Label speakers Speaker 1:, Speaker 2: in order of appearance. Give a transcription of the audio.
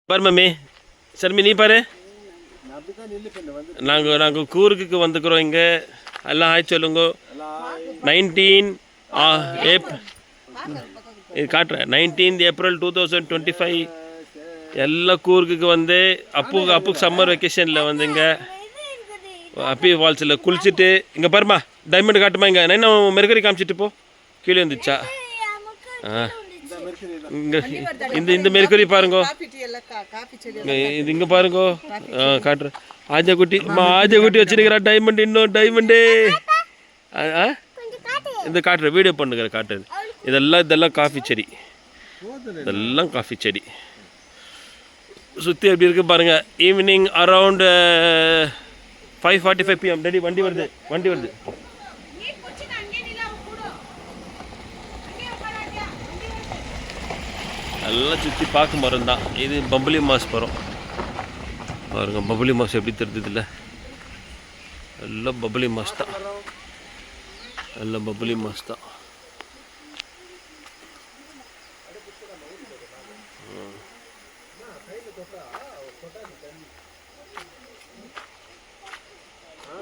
Speaker 1: பாரு மம்மி சர்மி நீ பாரு நாங்கள் கூர்க்குக்கு வந்துக்கிறோம் இங்கே எல்லாம் ஆய் சொல்லுங்க 19 இது காட்டுறேன் 19th April 2025 எல்லாம் கூர்க்குக்கு வந்து அப்புக்கு சம்மர் வெக்கேஷனில் வந்துங்க அப்பி ஃபால்ஸில் குளிச்சுட்டு இங்கே பாருமா டைமண்ட் காட்டுமா இங்கே என்ன மெருகரி காமிச்சிட்டு போ கீழே வந்துச்சா இங்கே இந்த மெருகரி பாருங்கோ இது இங்கே பாருங்கோ காட்டுறேன் ஆஜாக்குட்டி வச்சுருக்கிறா டைமண்ட் இன்னும் டைமண்டு இந்த காட்டுறேன் வீடியோ பண்ணுங்கிற காட்டுறது இதெல்லாம் காஃபி செடி இதெல்லாம் காஃபி செடி சுற்றி எப்படி இருக்குது பாருங்கள் ஈவினிங் அரவுண்டு 5:45 PM டேடி வண்டி வருது எல்லாம் சுற்றி பார்க்க மரம் தான் இது பம்புலி மாஸ் மரம் பாருங்க பம்புலி மாஸ் எப்படி தெரியுது இல்லை எல்லாம் பம்புலி மாஸ் தான்